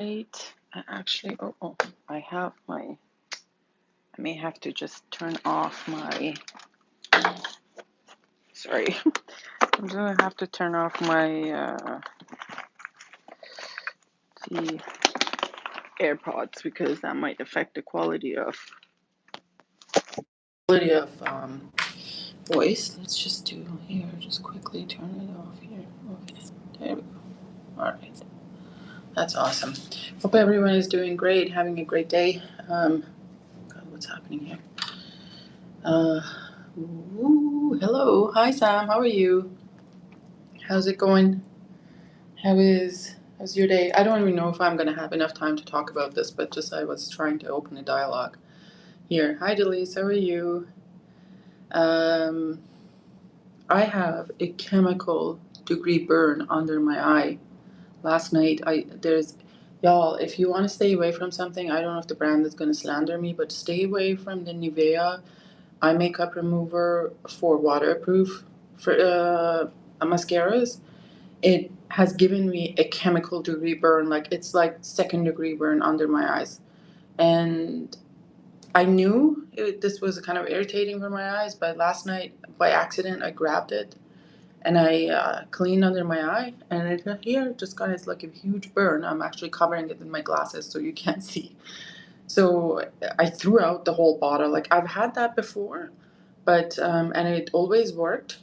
Right. Actually, I may have to just turn off my, sorry. I'm gonna have to turn off my, the AirPods because that might affect the quality of voice. Let's just do here, just quickly turn it off here. Okay, there we go. All right. That's awesome. Hope everyone is doing great, having a great day. God, what's happening here? Hello. Hi, Sam. How are you? How's it going? How's your day? I don't even know if I'm going to have enough time to talk about this, but just I was trying to open a dialogue here. Hi, Delise. How are you? I have a chemical degree burn under my eye. Last night, y'all, if you want to stay away from something, I don't know if the brand is going to slander me, but stay away from the Nivea eye makeup remover for waterproof for mascaras. It has given me a chemical degree burn, like it's like second degree burn under my eyes. And I knew this was kind of irritating for my eyes, but last night by accident I grabbed it and I cleaned under my eye, and it here just got it's like a huge burn. I'm actually covering it with my glasses so you can't see. So I threw out the whole bottle. Like I've had that before, but and it always worked.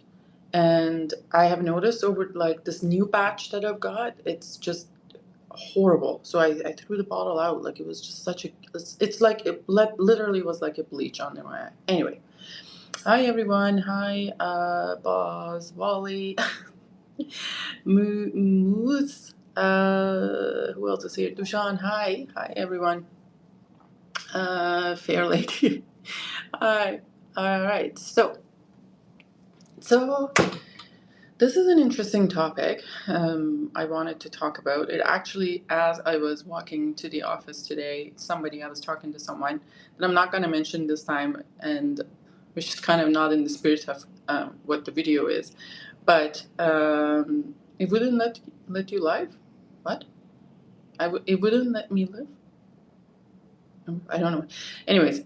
And I have noticed over like this new batch that I've got, it's just horrible. So I threw the bottle out. Like it was just such a. It's like it literally was like a bleach under my eye. Anyway, hi everyone. Hi, Boz, Wally, Moose. Who else is here? Dushan. Hi everyone. Fair lady. Hi. All right. So this is an interesting topic. I wanted to talk about it. Actually, as I was walking to the office today, I was talking to someone that I'm not going to mention this time, and which is kind of not in the spirit of what the video is. But it wouldn't let you live. What? It wouldn't let me live. I don't know. Anyways,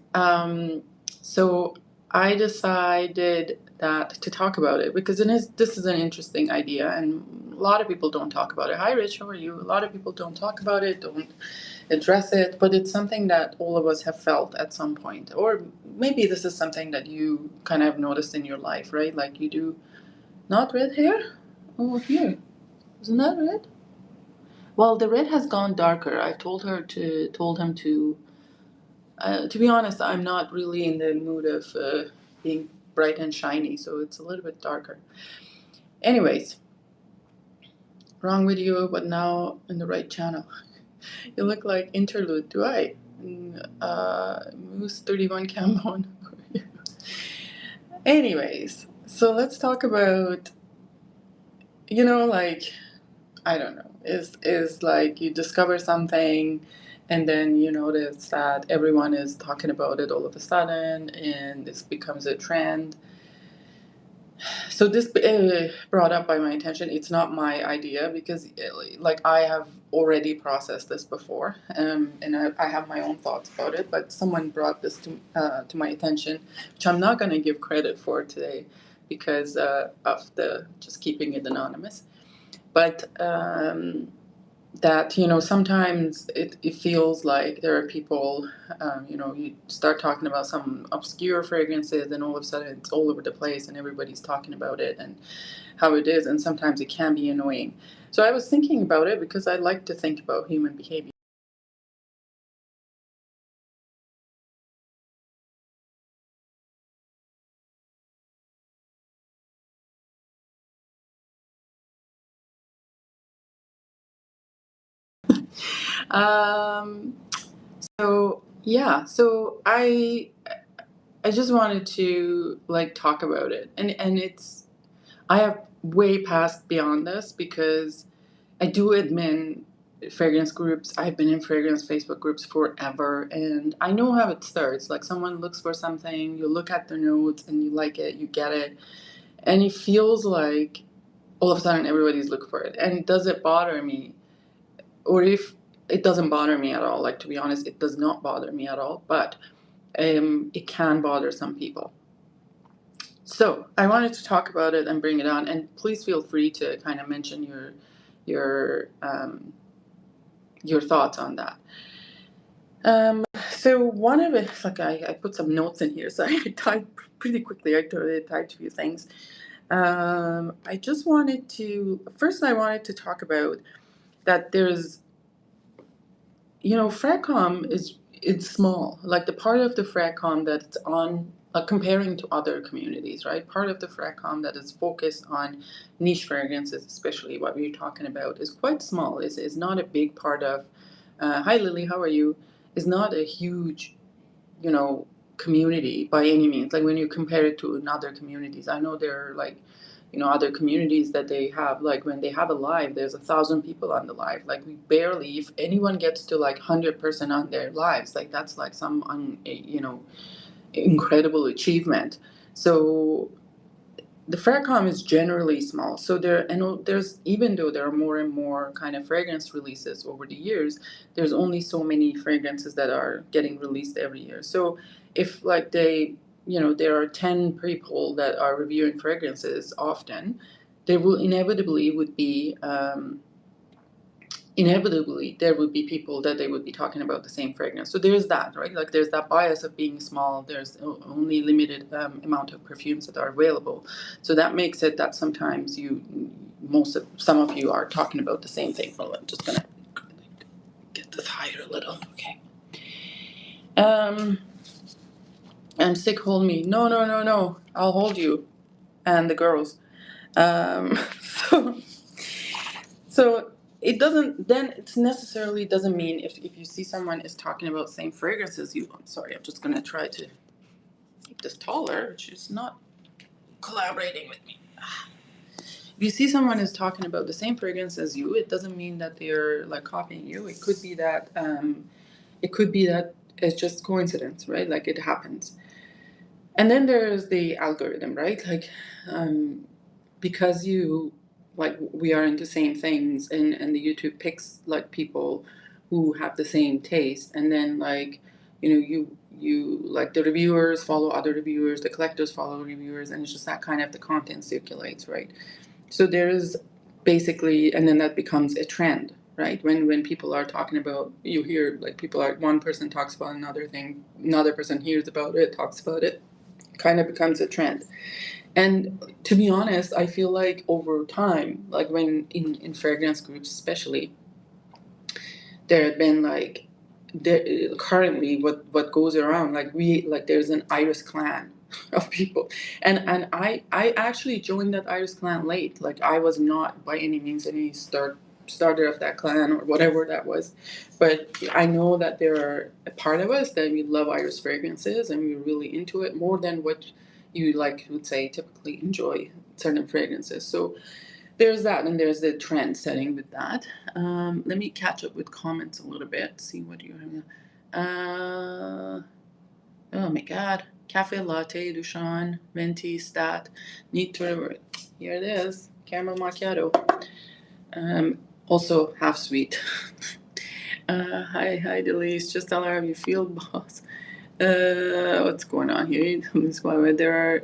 so I decided that to talk about it because this is an interesting idea, and a lot of people don't talk about it. Hi, Rich, how are you? A lot of people don't talk about it, don't address it, but it's something that all of us have felt at some point, or maybe this is something that you kind of noticed in your life, right? Like you do. Not red hair? Oh, here. Isn't that red? Well, the red has gone darker. I told him to be honest, I'm not really in the mood of being bright and shiny, so it's a little bit darker. Anyways, wrong video, but now in the right channel. You look like Interlude, do I? Moose 31 Cambon. Anyways, so let's talk about, like, I don't know, is like you discover something and then you notice that everyone is talking about it all of a sudden and this becomes a trend. So this brought up by my attention. It's not my idea because like I have already processed this before, and I have my own thoughts about it, but someone brought this to my attention, which I'm not going to give credit for today because of the just keeping it anonymous. But that sometimes it feels like there are people, you start talking about some obscure fragrances and all of a sudden it's all over the place and everybody's talking about it and how it is, and sometimes it can be annoying. So I was thinking about it because I like to think about human behavior. um, so yeah, so I just wanted to like talk about it, and it's I have way past beyond this because I do admin fragrance groups. I've been in fragrance Facebook groups forever, and I know how it starts. Like someone looks for something, you look at their notes, and you like it, you get it, and it feels like all of a sudden everybody's looking for it. And does it bother me, or if it doesn't bother me at all. Like, to be honest, it does not bother me at all, but it can bother some people. So I wanted to talk about it and bring it on, and please feel free to kind of mention your thoughts on that. So one of it, like I put some notes in here, so I typed pretty quickly. I typed a few things. I just wanted to, first I wanted to talk about that there's, Fragcom it's small. Like the part of the Fragcom that's on, comparing to other communities, right? Part of the Fragcom that is focused on niche fragrances, especially what we're talking about, is quite small. Is not a big part of. Hi Lily, how are you? Is not a huge, you know, community by any means. Like when you compare it to other communities, I know there are like, other communities that they have, like when they have a live, there's 1,000 people on the live. Like we barely, if anyone gets to like 100% on their lives, like that's like some, incredible achievement. So the Faircom is generally small. So there's, even though there are more and more kind of fragrance releases over the years, there's only so many fragrances that are getting released every year. So if like there are 10 people that are reviewing fragrances often, there will inevitably there would be people that they would be talking about the same fragrance. So there's that, right? Like there's that bias of being small. There's only limited amount of perfumes that are available. So that makes it that sometimes some of you are talking about the same thing. Well, I'm just gonna get this higher a little. Okay. I'm sick, hold me. No, no, no, no. I'll hold you. And the girls. So So it doesn't, then it necessarily doesn't mean if you see someone is talking about same fragrances, I'm sorry, I'm just going to try to keep this taller. She's not collaborating with me. If you see someone is talking about the same fragrance as you, it doesn't mean that they're like copying you. It could be that it's just coincidence, right? Like it happens. And then there's the algorithm, right? Like, because we are into same things, and the YouTube picks like people who have the same taste, and then like, you like the reviewers follow other reviewers, the collectors follow reviewers, and it's just that kind of the content circulates, right? So there is basically, and then that becomes a trend, right? When people are talking about, you hear like one person talks about another thing, another person hears about it, talks about it, kind of becomes a trend. And to be honest, I feel like over time, like when in fragrance groups especially, there have been like, there currently what goes around, like there's an Iris clan of people, and I actually joined that Iris clan late. Like I was not by any means any starter of that clan or whatever that was, but I know that there are a part of us that we love Iris fragrances and we're really into it more than what you like would say typically enjoy certain fragrances. So there's that, and there's the trend setting with that. Let me catch up with comments a little bit, see what you have. Oh my god. Cafe latte, Dushan, venti, stat, neat to, here it is, caramel macchiato. Also half sweet. Hi, Delise. Just tell her how you feel, boss. What's going on here? There are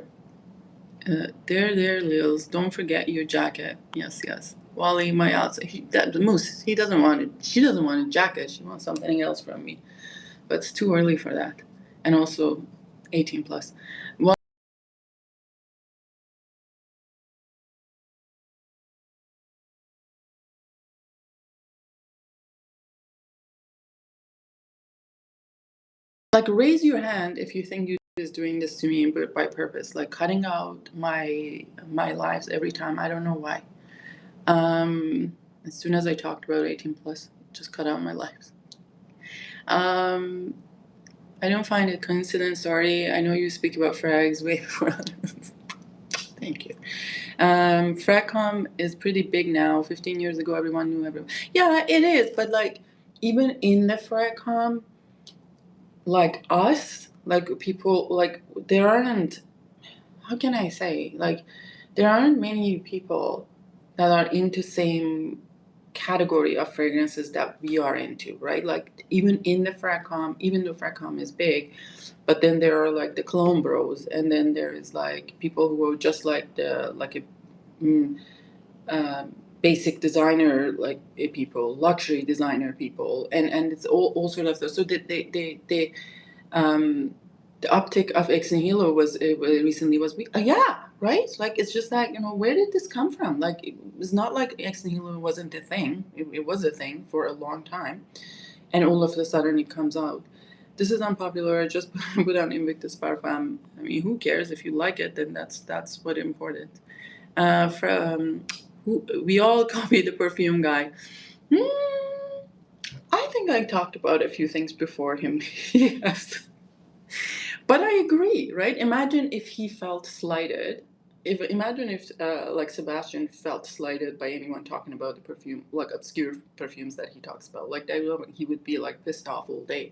there, Lils. Don't forget your jacket. Yes. Wally, my outside. The moose. She doesn't want a jacket. She wants something else from me. But it's too early for that. And also, 18 plus. Well, like raise your hand if you think you is doing this to me but by purpose, like cutting out my lives every time. I don't know why. As soon as I talked about 18 plus, just cut out my lives. I don't find it coincidence. Sorry, I know you speak about frags way before others. Thank you. Fragcom is pretty big now. 15 years ago, everyone knew everyone. Yeah, it is. But like, even in the Fragcom, like us, like people, like there aren't. How can I say? Like, there aren't many people that are into same category of fragrances that we are into, right? Like even in the fragcom, even though fragcom is big, but then there are like the cologne bros, and then there is like people who are just like the like a mm, basic designer like people, luxury designer people, and it's all sort of stuff. So um, the uptick of Ex Nihilo was recently was yeah, right. Like it's just like, where did this come from? Like it's not like Ex Nihilo wasn't a thing. It was a thing for a long time, and all of a sudden it comes out. This is unpopular. Just put on Invictus Parfum. I mean, who cares if you like it? Then that's what important. From we all copy the perfume guy. Hmm, I think I talked about a few things before him. Yes. But I agree, right? Imagine if he felt slighted. Imagine if like Sebastian felt slighted by anyone talking about the perfume, like obscure perfumes that he talks about. Like he would be like pissed off all day.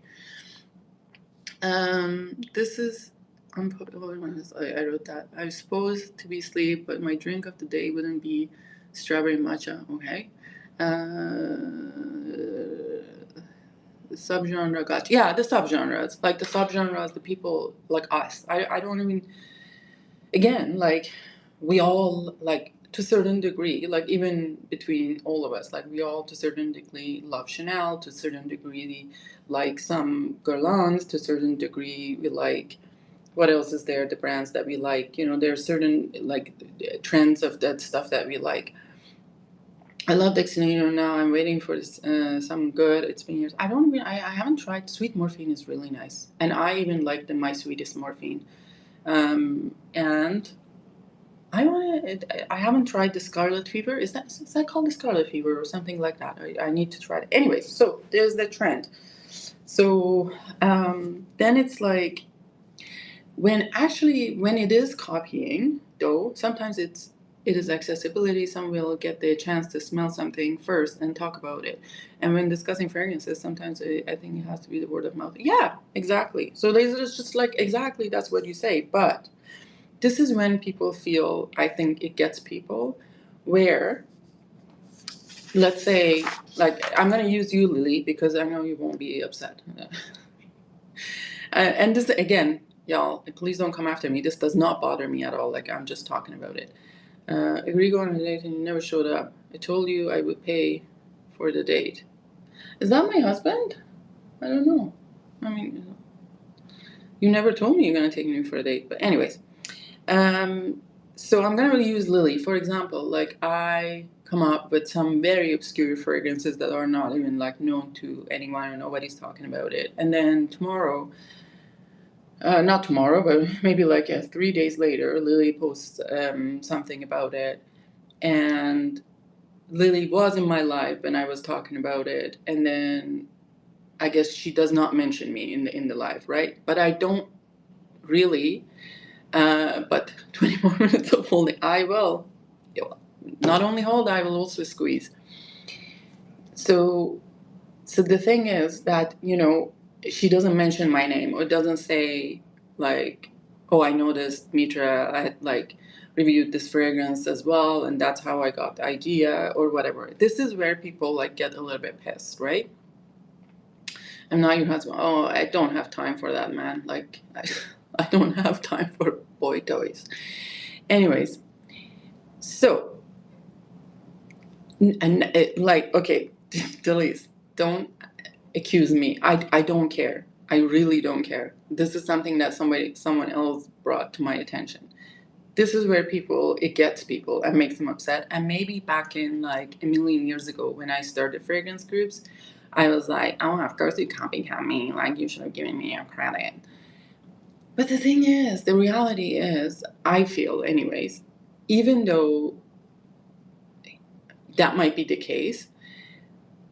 This is unpopular. I wrote that. I was supposed to be asleep, but my drink of the day wouldn't be strawberry matcha. Okay. The subgenre got, yeah, the subgenres, like the subgenres, the people like us. I don't even, again, like we all, like to a certain degree, like even between all of us, like we all to a certain degree love Chanel, to a certain degree like some Guerlains, to a certain degree we like, what else is there, the brands that we like, there are certain like trends of that stuff that we like. I love Dexinino now. I'm waiting for this, some good. It's been years. I haven't tried. Sweet Morphine is really nice, and I even like the My Sweetest Morphine. And I haven't tried the Scarlet Fever. Is that called the Scarlet Fever or something like that? I need to try it. Anyway, so there's the trend. So then it's like when it is copying, though sometimes it is accessibility. Some will get the chance to smell something first and talk about it. And when discussing fragrances, sometimes I think it has to be the word of mouth. Yeah, exactly. So there's just like, exactly, that's what you say. But this is when people feel, I think it gets people, where, let's say, like, I'm going to use you, Lily, because I know you won't be upset. And this, again, y'all, please don't come after me. This does not bother me at all. Like, I'm just talking about it. Agree going on a date and you never showed up. I told you I would pay for the date. Is that my husband? I don't know. I mean, you never told me you're going to take me for a date. But anyways, so I'm going to use Lily. For example, like I come up with some very obscure fragrances that are not even like known to anyone or nobody's talking about it. And then tomorrow, not tomorrow, but maybe like 3 days later, Lily posts something about it. And Lily was in my life and I was talking about it. And then I guess she does not mention me in the live, right? But I don't really. But 20 more minutes of holding, I will not only hold, I will also squeeze. So the thing is that, she doesn't mention my name or doesn't say like, oh, I noticed Mitra, I had like reviewed this fragrance as well, and that's how I got the idea or whatever. This is where people like get a little bit pissed, right? And now your husband, oh, I don't have time for that, man. Like, I don't have time for boy toys. Anyways, so, and like, okay, Delise, don't accuse me. I don't care. I really don't care. This is something that someone else brought to my attention. This is where it gets people and makes them upset. And maybe back in like a million years ago when I started fragrance groups, I was like, oh, of course you copycat me. Like, you should have given me a credit. But the thing is, the reality is, I feel anyways, even though that might be the case,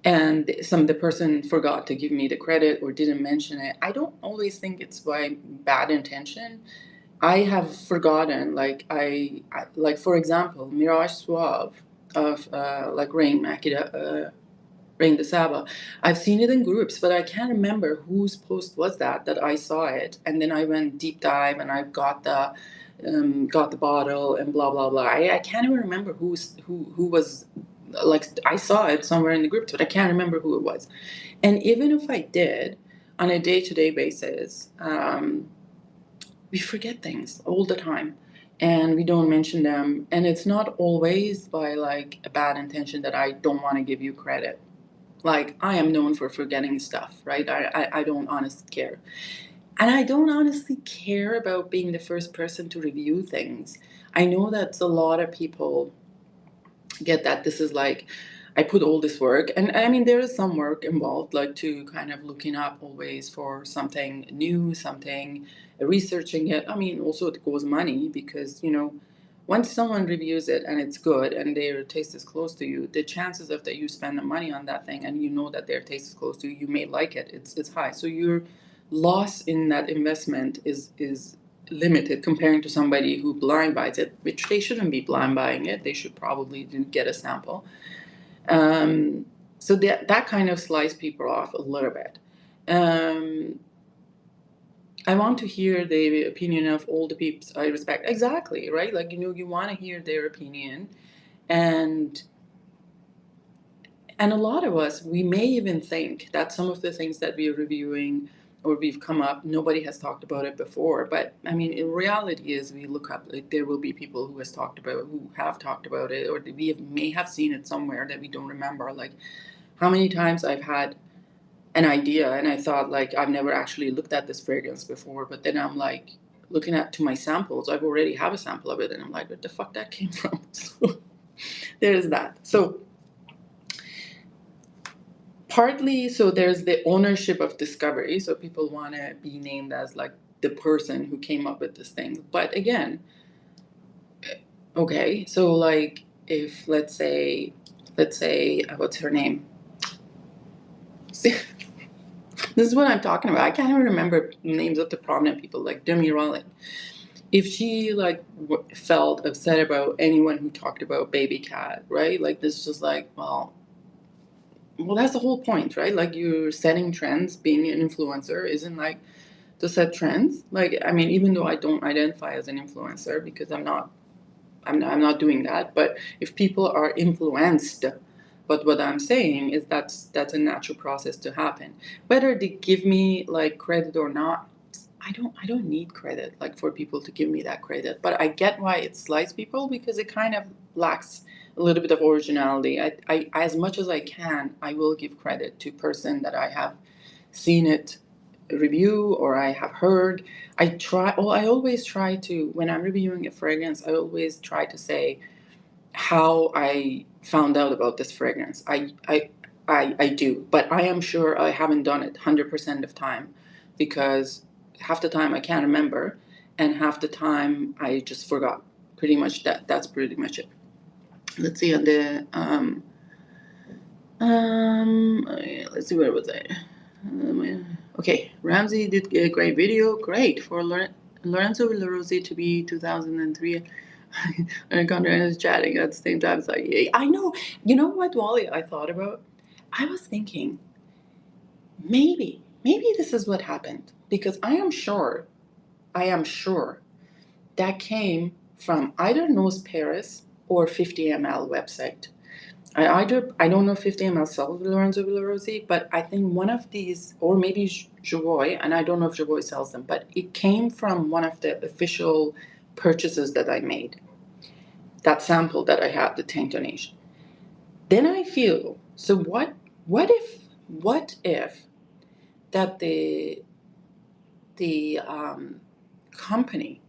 and the person forgot to give me the credit or didn't mention it, I don't always think it's by bad intention. I have forgotten, like like for example, Mirage Suave of like Rain Makita, Rain de Saba. I've seen it in groups, but I can't remember whose post was that I saw it, and then I went deep dive and I got the bottle and blah blah blah. I can't even remember who was like I saw it somewhere in the group, but I can't remember who it was. And even if I did, on a day-to-day basis, we forget things all the time, and we don't mention them. And it's not always by like a bad intention that I don't want to give you credit. Like, I am known for forgetting stuff, right? I don't honestly care. And I don't honestly care about being the first person to review things. I know that a lot of people get that this is like, I put all this work, and I mean there is some work involved, like to kind of looking up always for something new, something, researching it. I mean, also it goes money because once someone reviews it and it's good and their taste is close to you, the chances of that you spend the money on that thing and you know that their taste is close to you, you may like it. It's high. So your loss in that investment is limited comparing to somebody who blind buys it, which they shouldn't be blind buying it. They should probably do get a sample. Um, so that kind of slice people off a little bit. Um, I want to hear the opinion of all the peeps I respect. Exactly, right? Like, you want to hear their opinion. And a lot of us, we may even think that some of the things that we are reviewing or we've come up, nobody has talked about it before. But I mean, in reality is we look up, like there will be people who have talked about it, or may have seen it somewhere that we don't remember. Like how many times I've had an idea and I thought like I've never actually looked at this fragrance before, but then I'm like looking at to my samples, I've already have a sample of it, and I'm like, what the fuck that came from? So there's that. So partly, so there's the ownership of discovery. So people want to be named as like the person who came up with this thing. But again, okay, so like if let's say what's her name? See, this is what I'm talking about. I can't even remember names of the prominent people like Demi Rowling. If she like felt upset about anyone who talked about Baby Cat, right? Like this is just like, well, that's the whole point, right? Like you're setting trends. Being an influencer isn't like to set trends. Like, I mean, even though I don't identify as an influencer because I'm not doing that. But if people are influenced, but what I'm saying is that's a natural process to happen. Whether they give me like credit or not, I don't need credit like for people to give me that credit. But I get why it slights people because it kind of lacks a little bit of originality. I as much as I can, I will give credit to person that I have seen it review or I have heard. I always try to, when I'm reviewing a fragrance, I always try to say how I found out about this fragrance. I do, but I am sure I haven't done it 100% of time because half the time I can't remember and half the time I just forgot. Pretty much that's pretty much it. Let's see on the let's see, where was I? Okay, Ramsey did a great video. Great for Lorenzo Villarosi to be 2003. And Conrad is chatting at the same time. It's like, yeah, I know. You know what, Wally? I thought about. I was thinking maybe this is what happened because I am sure that came from either Nose Paris or 50ml website. I don't know if 50ml sells Lorenzo Villarosi, but I think one of these, or maybe Jovoy, and I don't know if Jovoy sells them, but it came from one of the official purchases that I made. That sample that I had, the Tantonation. Then I feel, so what if that the company,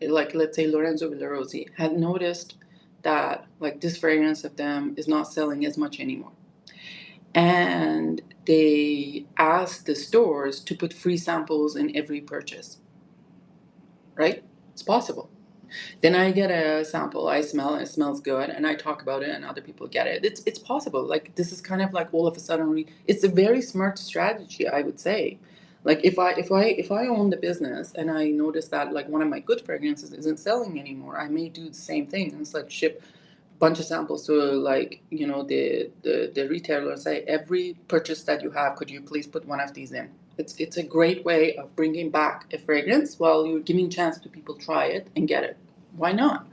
like let's say Lorenzo Villarosi, had noticed that like this fragrance of them is not selling as much anymore. And they asked the stores to put free samples in every purchase, right? It's possible. Then I get a sample, I smell it smells good, and I talk about it, and other people get it. It's possible. Like this is kind of like all of a sudden, it's a very smart strategy, I would say. Like if I own the business and I notice that like one of my good fragrances isn't selling anymore, I may do the same thing. And it's like ship a bunch of samples to like the retailer and say every purchase that you have, could you please put one of these in? It's a great way of bringing back a fragrance while you're giving chance to people try it and get it. Why not?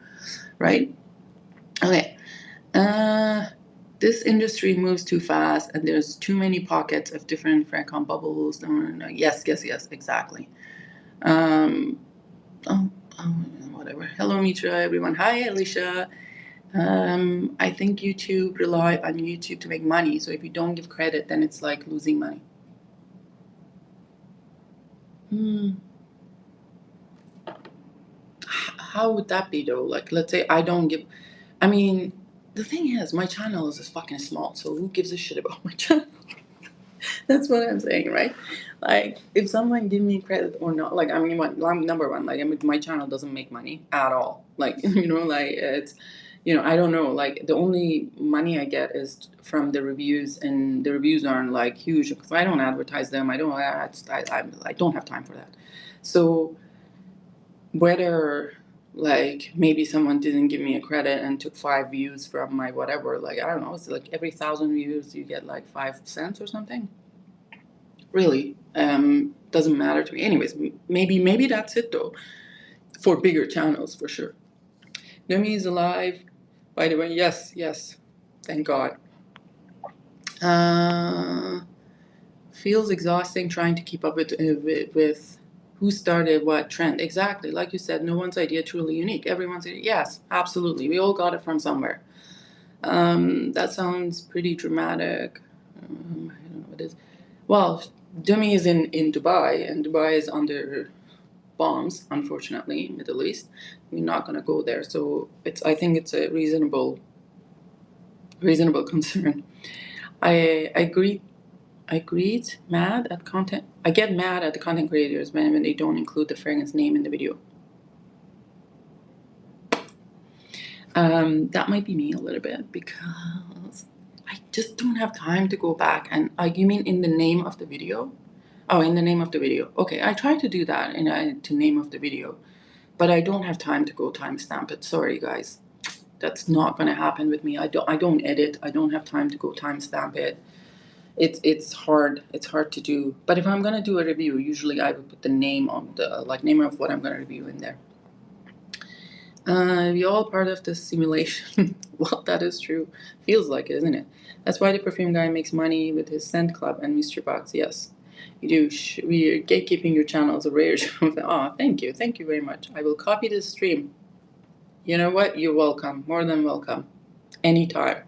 Right? Okay. This industry moves too fast, and there's too many pockets of different fragrance bubbles. Yes, yes, yes, exactly. Um, oh, oh, whatever. Hello, Mitra, everyone. Hi, Alicia. I think YouTube rely on YouTube to make money. So if you don't give credit, then it's like losing money. Hmm. How would that be though? Like, let's say I don't give. I mean, the thing is, my channel is fucking small. So who gives a shit about my channel? That's what I'm saying, right? Like, if someone give me credit or not, like, I mean, I'm number one. Like, I mean, my channel doesn't make money at all. Like, like it's, I don't know. Like, the only money I get is from the reviews, and the reviews aren't like huge because I don't advertise them. I don't have time for that. So whether like maybe someone didn't give me a credit and took 5 views from my whatever, like I don't know, it's like every 1,000 views you get like 5 cents or something. Really, doesn't matter to me. Anyways, maybe that's it though. For bigger channels, for sure. Numi is alive, by the way. Yes, yes, thank God. Uh, Feels exhausting trying to keep up with who started what trend. Exactly, like you said, no one's idea truly unique. Everyone's idea, yes, absolutely. We all got it from somewhere. That sounds pretty dramatic. I don't know what it is. Well, Demi is in Dubai, and Dubai is under bombs, unfortunately, Middle East. We're not gonna go there. So I think it's a reasonable concern. I agree. I get mad at the content creators when they don't include the fragrance name in the video. That might be me a little bit because I just don't have time to go back and you mean in the name of the video? Oh, in the name of the video. Okay, I try to do that to name of the video, but I don't have time to go timestamp it. Sorry, guys, that's not gonna happen with me. I don't edit. I don't have time to go timestamp it. It's hard. It's hard to do. But if I'm gonna do a review, usually I would put the name of name of what I'm gonna review in there. We all part of the simulation. Well, that is true. Feels like it, isn't it? That's why the perfume guy makes money with his scent club and mystery box. Yes, you do. We are gatekeeping your channel is a rare show. Oh, thank you. Thank you very much. I will copy this stream. You know what? You're welcome. More than welcome. Anytime.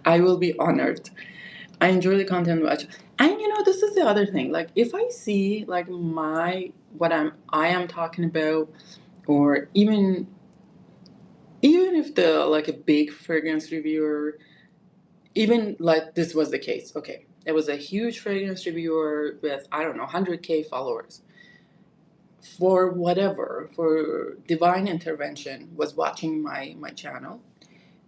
I will be honored. I enjoy the content watch. And this is the other thing. Like if I see like what I am talking about, or even if the like a big fragrance reviewer, even like this was the case. Okay. It was a huge fragrance reviewer with, I don't know, 100K followers. For whatever, for divine intervention, was watching my channel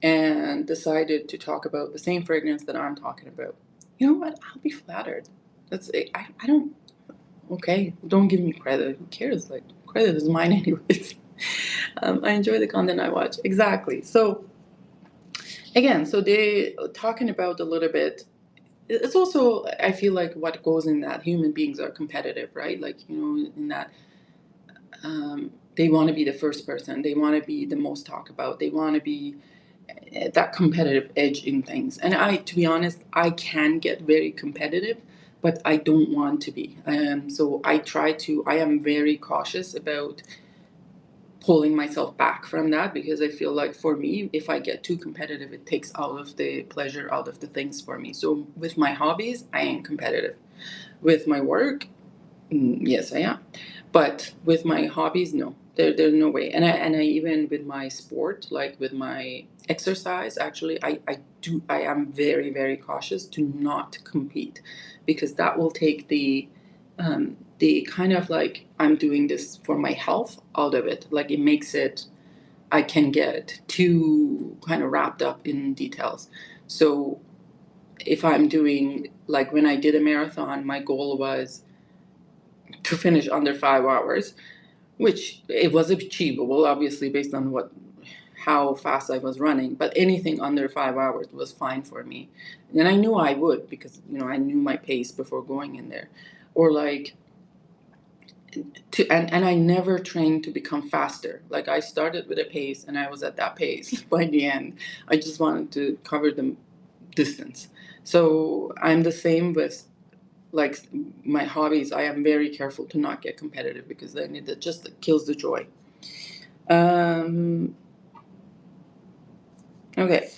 and decided to talk about the same fragrance that I'm talking about. You know what? I'll be flattered. That's it. I don't. Okay, don't give me credit. Who cares? Like credit is mine anyways. I enjoy the content I watch. Exactly. So again, so they talking about a little bit. It's also I feel like what goes in that human beings are competitive, right? Like in that they want to be the first person. They want to be the most talked about. They want to be that competitive edge in things. And to be honest, I can get very competitive, but I don't want to be. So I am very cautious about pulling myself back from that because I feel like for me, if I get too competitive, it takes out of the pleasure out of the things for me. So with my hobbies, I am competitive. With my work, yes, I am. But with my hobbies, no, there's no way. And I even with my sport, like with my exercise, actually, I am very, very cautious to not compete because that will take the kind of like I'm doing this for my health out of it. Like it makes it, I can get too kind of wrapped up in details. So if I'm doing, like when I did a marathon, my goal was to finish under 5 hours, which it was achievable, obviously, based on how fast I was running. But anything under 5 hours was fine for me, and I knew I would because I knew my pace before going in there, or like and I never trained to become faster. Like I started with a pace, and I was at that pace by the end. I just wanted to cover them distance. So I'm the same with like my hobbies. I am very careful to not get competitive because then it just kills the joy. Um, okay.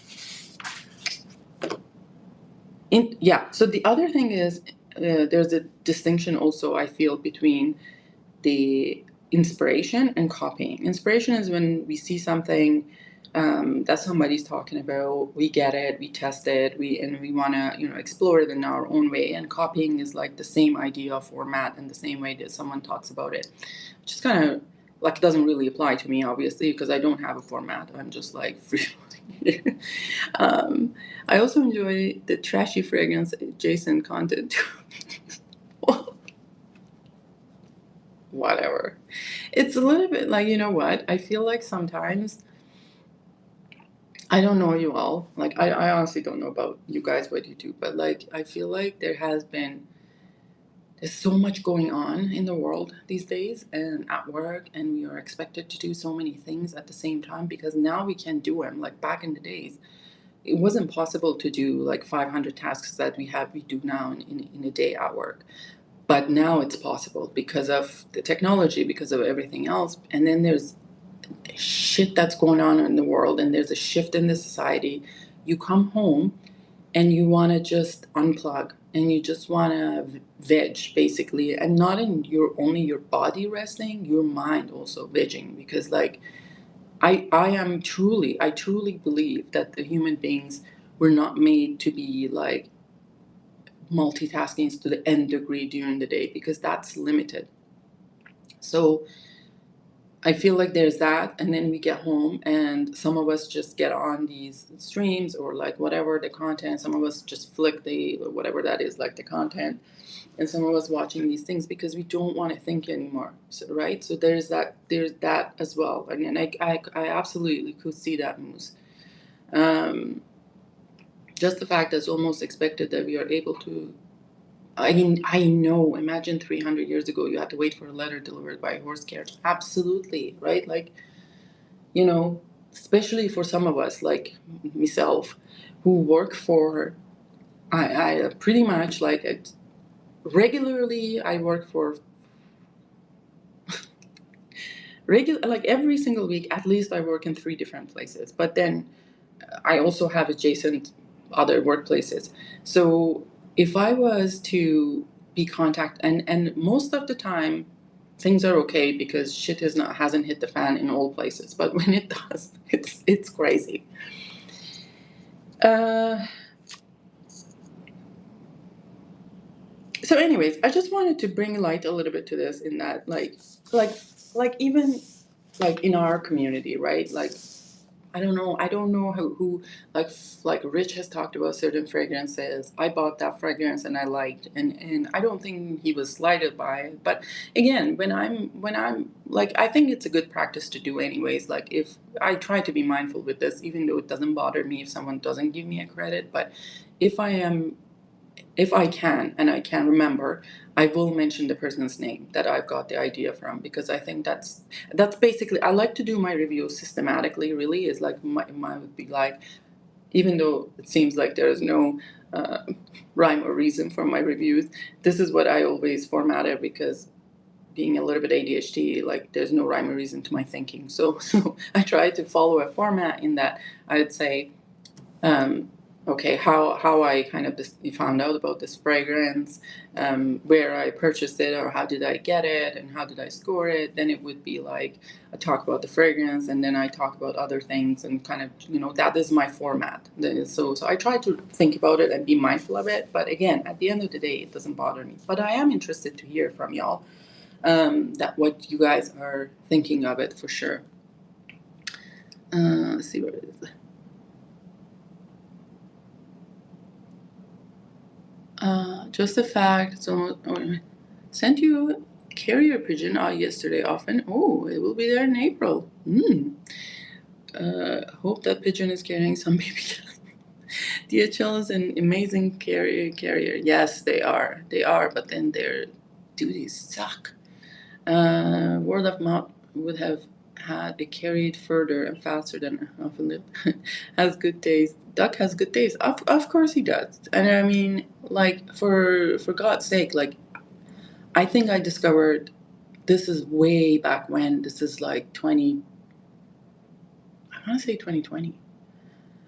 So the other thing is there's a distinction also I feel between the inspiration and copying. Inspiration is when we see something that somebody's talking about, we get it, we test it, we want to explore it in our own way. And copying is like the same idea of format in the same way that someone talks about it, which is kind of like it doesn't really apply to me obviously because I don't have a format. I'm just like free. I also enjoy the trashy fragrance adjacent content. Whatever. It's a little bit like, you know what? I feel like sometimes, I don't know you all. Like, I honestly don't know about you guys, what you do, but like, I feel like there's so much going on in the world these days and at work, and we are expected to do so many things at the same time because now we can do them. Like, back in the days, it wasn't possible to do like 500 tasks that we do now in a day at work. But now it's possible because of the technology, because of everything else. And then there's shit that's going on in the world, and there's a shift in the society. You come home and you want to just unplug and you just want to veg basically, and not in only your body resting, your mind also vegging, because like I truly believe that the human beings were not made to be like multitasking to the nth degree during the day because that's limited. So I feel like there's that, and then we get home, and some of us just get on these streams or like whatever the content. Some of us just flick the whatever that is, like the content, and some of us watching these things because we don't want to think anymore. So, right? So there's that as well. I mean, I absolutely could see that moves. Um, just the fact that it's almost expected that we are able to. I mean, I know. Imagine 300 years ago, you had to wait for a letter delivered by a horse carriage. Absolutely, right? Like, especially for some of us, like myself, who work for, I pretty much like regularly, I work for like every single week, at least I work in 3 different places. But then I also have adjacent other workplaces. So if I was to be and most of the time, things are okay because shit hasn't hit the fan in all places. But when it does, it's crazy. Uh, so anyways, I just wanted to bring light a little bit to this in that like even like in our community, right? Like I don't know who like Rich has talked about certain fragrances. I bought that fragrance and I liked, and I don't think he was slighted by it. But again, when I'm like, I think it's a good practice to do anyways. Like, if I try to be mindful with this, even though it doesn't bother me if someone doesn't give me a credit, but if I am if I can and I can remember, I will mention the person's name that I've got the idea from, because I think that's basically, I like to do my reviews systematically. Really, is like my would be like, even though it seems like there is no uh, rhyme or reason for my reviews, this is what I always format it, because being a little bit ADHD, like there's no rhyme or reason to my thinking. So I try to follow a format in that I'd say, um, okay, how I kind of found out about this fragrance, where I purchased it, or how did I get it, and how did I score it. Then it would be like I talk about the fragrance, and then I talk about other things, and kind of, that is my format. So I try to think about it and be mindful of it. But again, at the end of the day, it doesn't bother me. But I am interested to hear from y'all, that what you guys are thinking of it for sure. Let's see what it is. Just the fact, sent you a carrier pigeon yesterday often. Oh, it will be there in April. Hope that pigeon is carrying some baby cats. DHL is an amazing carrier. Yes, they are. They are, but then their duties suck. Word of mouth would have had it carried further and faster than half a lip. Has good taste. Duck has good taste. Of course he does. And I mean, like for God's sake, like I think I discovered this is way back when. This is like 20. I want to say 2020.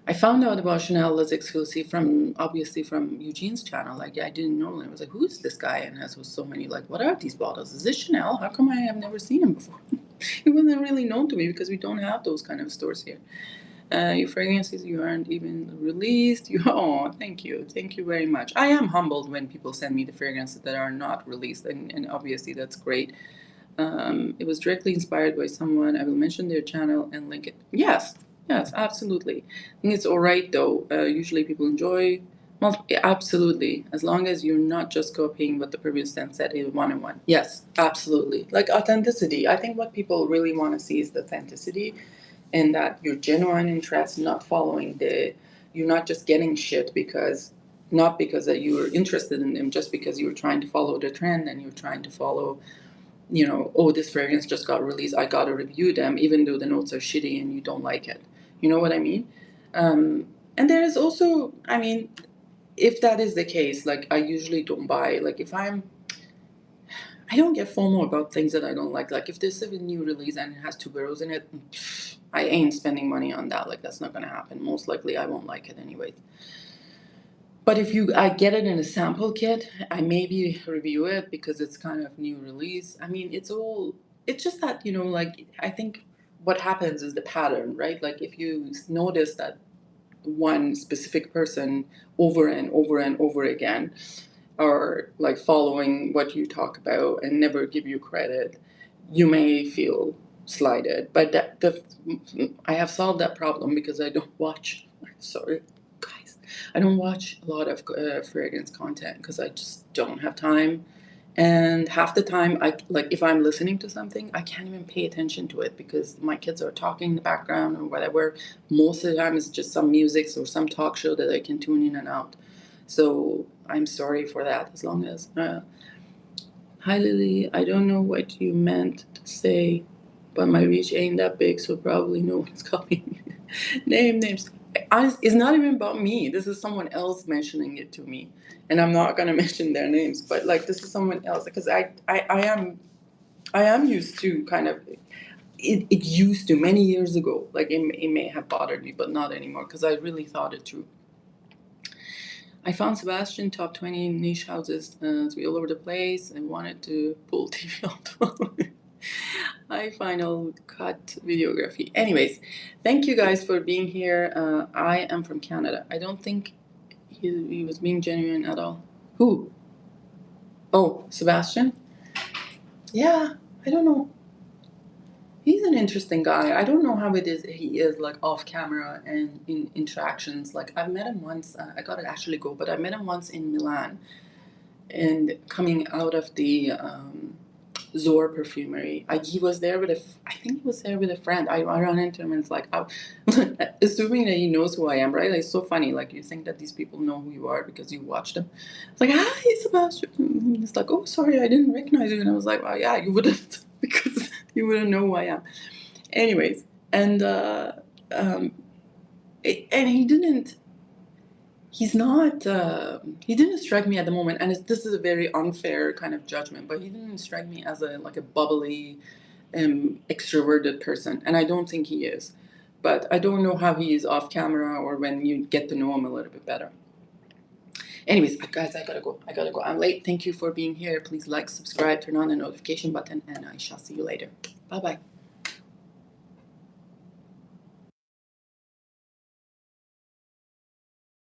I found out about Chanel as exclusive from obviously from Eugene's channel. Like, yeah, I didn't know. I was like, who's this guy? And as was so many like, what are these bottles? Is this Chanel? How come I have never seen him before? It wasn't really known to me because we don't have those kind of stores here. Your fragrances you aren't even released. Oh, thank you very much. I am humbled when people send me the fragrances that are not released, and obviously that's great. It was directly inspired by someone. I will mention their channel and link it. Yes, yes, absolutely. I think it's all right though. Usually people enjoy. Yeah, absolutely. As long as you're not just copying what the previous stand said in one-on-one. Yes, absolutely. Like authenticity. I think what people really want to see is the authenticity, and that your genuine interest, not following you're not just getting shit because, not because that you were interested in them, just because you were trying to follow the trend and you're trying to follow, oh, this fragrance just got released, I gotta review them, even though the notes are shitty and you don't like it. You know what I mean? And there is also, I mean, if that is the case, like I usually don't buy, like if I don't get FOMO about things that I don't like. Like if there's a new release and it has tuberose in it, I ain't spending money on that. Like that's not gonna happen. Most likely I won't like it anyways. But if I get it in a sample kit, I maybe review it because it's kind of new release. I mean, it's just that, like I think what happens is the pattern, right? Like if you notice that one specific person over and over and over again are like following what you talk about and never give you credit, you may feel slighted. But I have solved that problem because I don't watch. Sorry, guys, I don't watch a lot of fragrance content because I just don't have time. And half the time, if I'm listening to something, I can't even pay attention to it because my kids are talking in the background or whatever. Most of the time, it's just some music or some talk show that I can tune in and out. So I'm sorry for that. As long as, hi Lily, I don't know what you meant to say, but my reach ain't that big, so probably no one's copying. Names. It's not even about me. This is someone else mentioning it to me, and I'm not gonna mention their names. But like, this is someone else because I am used to kind of. It used to many years ago. Like it may have bothered me, but not anymore because I really thought it through. I found Sebastian top 20 niche houses to be all over the place and wanted to pull TV off. I final cut videography. Anyways, thank you guys for being here. I am from Canada. I don't think he was being genuine at all. Who? Oh, Sebastian? Yeah, I don't know. He's an interesting guy. I don't know how he is like off camera and in interactions. Like I've met him once. I gotta actually go, but I met him once in Milan, and coming out of the Zor perfumery. He was there with I think he was there with a friend. I ran into him and it's like, assuming that he knows who I am, right? Like, it's so funny. Like, you think that these people know who you are because you watch them. It's like, hi, Sebastian. And he's like, oh, sorry, I didn't recognize you. And I was like, well, yeah, you wouldn't because you wouldn't know who I am. Anyways, and um, and he's not he didn't strike me at the moment, and this is a very unfair kind of judgment, but he didn't strike me as a bubbly extroverted person, and I don't think he is, but I don't know how he is off camera or when you get to know him a little bit better. Anyways, guys, I gotta go, I'm late. Thank you for being here. Please like, subscribe, turn on the notification button, and I shall see you later. Bye bye.